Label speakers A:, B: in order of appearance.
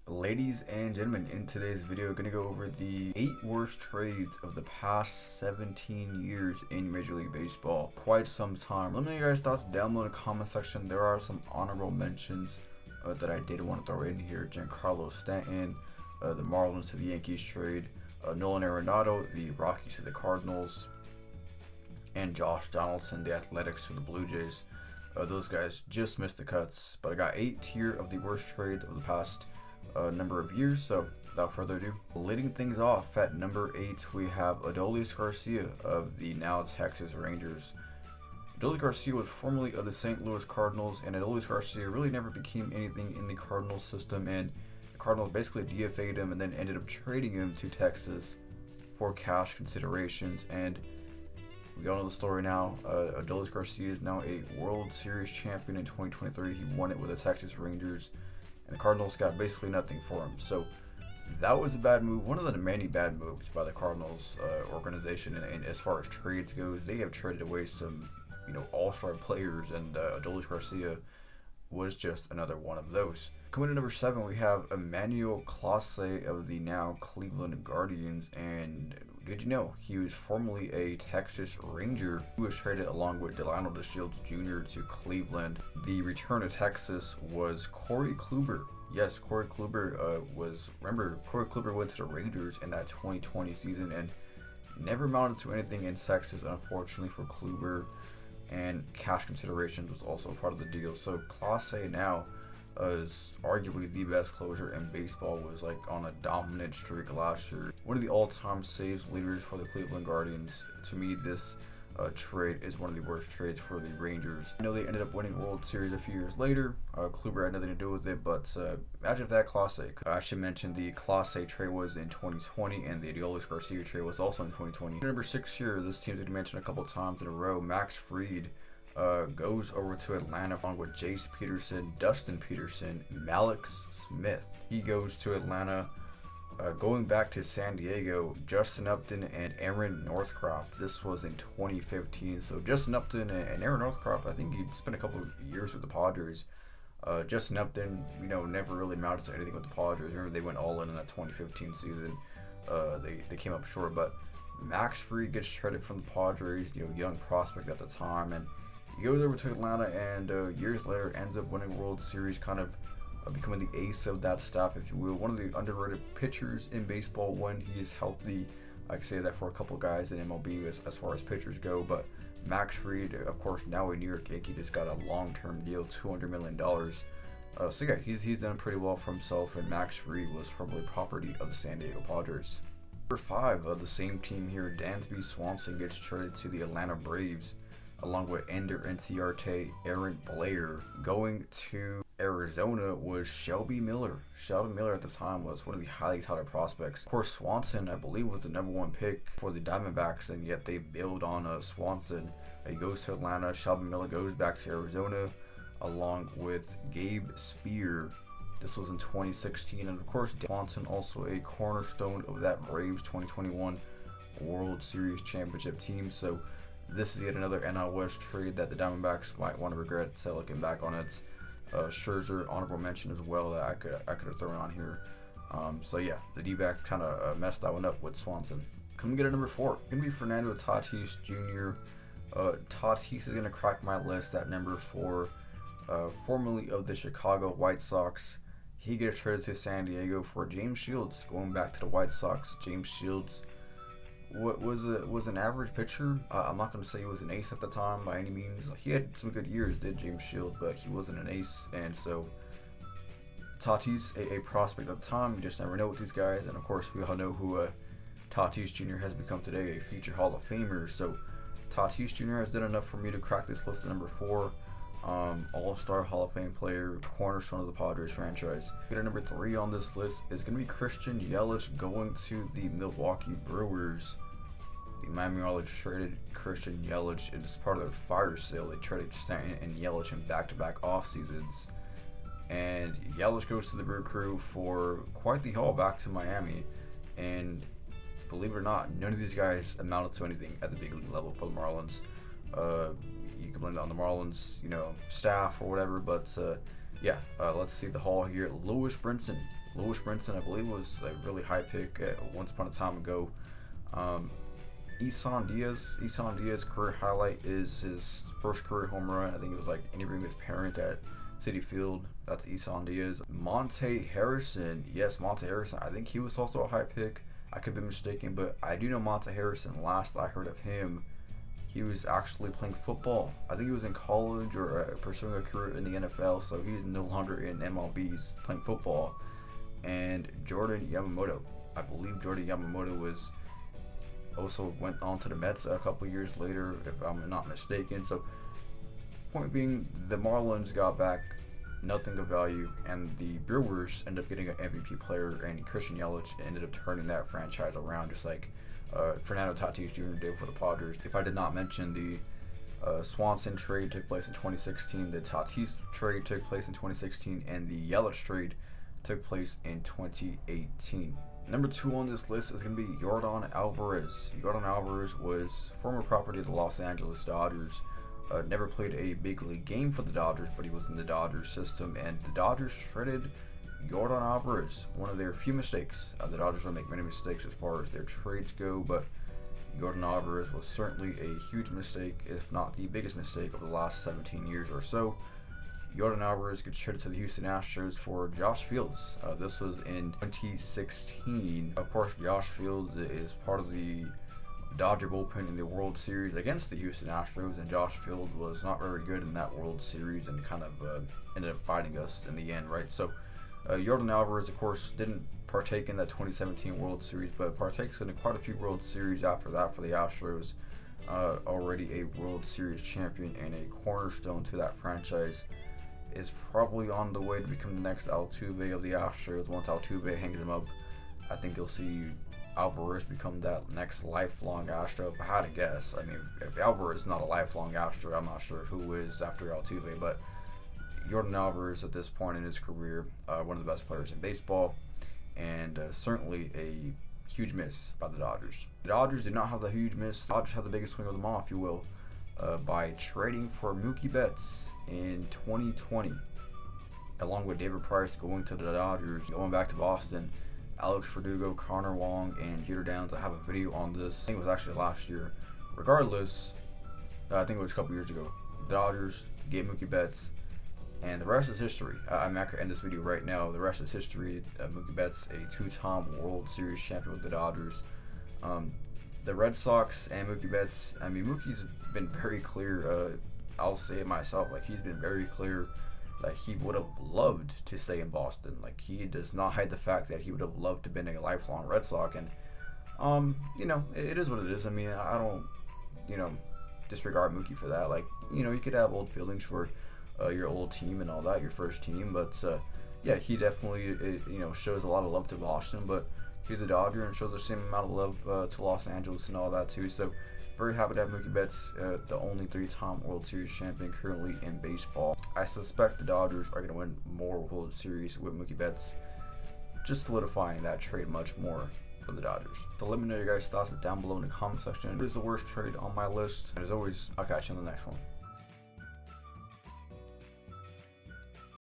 A: Ladies and gentlemen, in today's video, we're going to go over the 8 worst trades of the past 17 years in Major League Baseball. Quite some time. Let me know your guys' thoughts down below in the comment section. There are some honorable mentions that I did want to throw in here. Giancarlo Stanton, the Marlins to the Yankees trade, Nolan Arenado, the Rockies to the Cardinals, and Josh Donaldson, the Athletics to the Blue Jays. Those guys just missed the cuts, but I got 8 tier of the worst trades of the past number of years. So without further ado, leading things off at number 8, we have Adolis Garcia of the now Texas Rangers. Adolis Garcia was formerly of the St. Louis Cardinals, and Adolis Garcia really never became anything in the Cardinals system, and the Cardinals basically DFA'd him and then ended up trading him to Texas for cash considerations. And we all know the story now. Adolis Garcia is now a World Series champion in 2023. He won it with the Texas Rangers, and the Cardinals got basically nothing for him. So that was a bad move. One of the many bad moves by the Cardinals organization. And as far as trades goes, they have traded away some, all-star players, and Adolis Garcia was just another one of those. Coming to number 7, we have Emmanuel Clase of the now Cleveland Guardians. And did you know he was formerly a Texas Ranger who was traded along with Delano DeShields Jr. to Cleveland? The return to Texas was Cory Kluber. Yes, Cory Kluber Cory Kluber went to the Rangers in that 2020 season and never amounted to anything in Texas, unfortunately for Kluber, and cash considerations was also part of the deal. So Clase now is arguably the best closer in baseball, was like on a dominant streak last year. One of the all-time saves leaders for the Cleveland Guardians. To me, this trade is one of the worst trades for the Rangers. I know they ended up winning World Series a few years later. Kluber had nothing to do with it, but imagine if that Clase. I should mention the Clase trade was in 2020, and the Adolis Garcia trade was also in 2020. Number 6 here, this team did mention a couple times in a row. Max Fried goes over to Atlanta along with Jace Peterson, Dustin Peterson, Mallex Smith. He goes to Atlanta. Going back to San Diego, Justin Upton and Aaron Northcroft. This was in 2015. So Justin Upton and Aaron Northcroft, I think he spent a couple of years with the Padres. Justin Upton, never really amounted to anything with the Padres. Remember, they went all in that 2015 season. They came up short, but Max Fried gets traded from the Padres, young prospect at the time, and he goes over to Atlanta, and years later ends up winning World Series, kind of becoming the ace of that staff, if you will. One of the underrated pitchers in baseball when he is healthy. I can say that for a couple guys in MLB as far as pitchers go, but Max Fried, of course, now a New York Yankee, just got a long-term deal, $200 million. So yeah, he's done pretty well for himself, and Max Fried was probably property of the San Diego Padres. Number 5 of the same team here, Dansby Swanson gets traded to the Atlanta Braves, along with Ender Inciarte, Aaron Blair. Going to Arizona was Shelby Miller. Shelby Miller at the time was one of the highly touted prospects. Of course, Swanson, I believe, was the number 1 pick for the Diamondbacks, and yet they build on Swanson. He goes to Atlanta. Shelby Miller goes back to Arizona, along with Gabe Spear. This was in 2016, and of course, Swanson also a cornerstone of that Braves 2021 World Series championship team. So this is yet another NL West trade that the Diamondbacks might want to regret looking back on it. Scherzer, honorable mention as well, that I could have thrown on here. So yeah, the D-back kind of messed that one up with Swanson. Coming in at number 4, gonna be Fernando Tatis Jr. Tatis is gonna crack my list at number 4. Formerly of the Chicago White Sox, he gets traded to San Diego for James Shields. Going back to the White Sox, James Shields was an average pitcher. I'm not going to say he was an ace at the time by any means. He had some good years, did James Shields, but he wasn't an ace. And so Tatis, a prospect at the time, you just never know with these guys. And of course, we all know who Tatis Jr. has become today, a future Hall of Famer. So Tatis Jr. has done enough for me to crack this list at number 4. All-Star Hall of Fame player, cornerstone of the Padres franchise. At number 3 on this list is going to be Christian Yelich going to the Milwaukee Brewers. The Miami Marlins traded Christian Yelich, and as part of their fire sale, they traded Stanton and Yelich in back-to-back off seasons. And Yelich goes to the Brew Crew for quite the haul back to Miami. And believe it or not, none of these guys amounted to anything at the big league level for the Marlins. You can blame it on the Marlins, staff or whatever, but yeah, let's see the haul here. Lewis Brinson Lewis Brinson, I believe, was a really high pick once upon a time ago. Isan Diaz career highlight is his first career home run. I think it was like interviewing his parent at Citi Field. That's Isan Diaz. Monte Harrison, yes, Monte Harrison. I think he was also a high pick. I could be mistaken, but I do know Monte Harrison. Last I heard of him, he was actually playing football. I think he was in college or pursuing a career in the NFL, so he's no longer in MLB. He's playing football. And Jordan Yamamoto, I believe Jordan Yamamoto also went on to the Mets a couple years later, if I'm not mistaken. So, point being, the Marlins got back nothing of value, and the Brewers ended up getting an MVP player, and Christian Yelich ended up turning that franchise around, just like Fernando Tatis Jr. did for the Padres. If I did not mention, the Swanson trade took place in 2016, the Tatis trade took place in 2016, and the Yelich trade took place in 2018. Number 2 on this list is going to be Yordon Alvarez. Yordon Alvarez was former property of the Los Angeles Dodgers. Never played a big league game for the Dodgers, but he was in the Dodgers system, and the Dodgers traded Yordon Alvarez. One of their few mistakes. The Dodgers don't make many mistakes as far as their trades go, but Yordon Alvarez was certainly a huge mistake, if not the biggest mistake of the last 17 years or so. Yordon Alvarez gets traded to the Houston Astros for Josh Fields. This was in 2016. Of course, Josh Fields is part of the Dodger bullpen in the World Series against the Houston Astros, and Josh Fields was not very good in that World Series and kind of ended up fighting us in the end, right? So, Yordon Alvarez, of course, didn't partake in that 2017 World Series, but partakes in quite a few World Series after that for the Astros. Already a World Series champion and a cornerstone to that franchise. Is probably on the way to become the next Altuve of the Astros. Once Altuve hangs him up, I think you'll see Alvarez become that next lifelong Astro. If I had to guess, I mean, if Alvarez is not a lifelong Astro, I'm not sure who is after Altuve. But Yordon Alvarez, at this point in his career, one of the best players in baseball, and certainly a huge miss by the Dodgers. The Dodgers did not have the huge miss. The Dodgers had the biggest swing of them all, if you will, by trading for Mookie Betts in 2020, along with David Price going to the Dodgers, going back to Boston. Alex Verdugo, Connor Wong, and Jeter Downs. I have a video on this. I think it was actually last year. Regardless, I think it was a couple years ago. The Dodgers gave Mookie Betts, and the rest is history. I'm not going to end this video right now. The rest is history. Mookie Betts, a 2-time World Series champion with the Dodgers. The Red Sox and Mookie Betts, I mean, Mookie's been very clear. I'll say it myself, like, he's been very clear that he would have loved to stay in Boston. Like, he does not hide the fact that he would have loved to have been a lifelong Red Sox. And, you know, it is what it is. I mean, I don't, disregard Mookie for that. Like, you could have old feelings for your old team and all that, your first team. But, yeah, he definitely, shows a lot of love to Boston. But he's a Dodger and shows the same amount of love to Los Angeles and all that, too. So, very happy to have Mookie Betts, the only 3-time World Series champion currently in baseball. I suspect the Dodgers are going to win more World Series with Mookie Betts, just solidifying that trade much more for the Dodgers. So let me know your guys' thoughts down below in the comment section. What is the worst trade on my list? And as always, I'll catch you on the next one.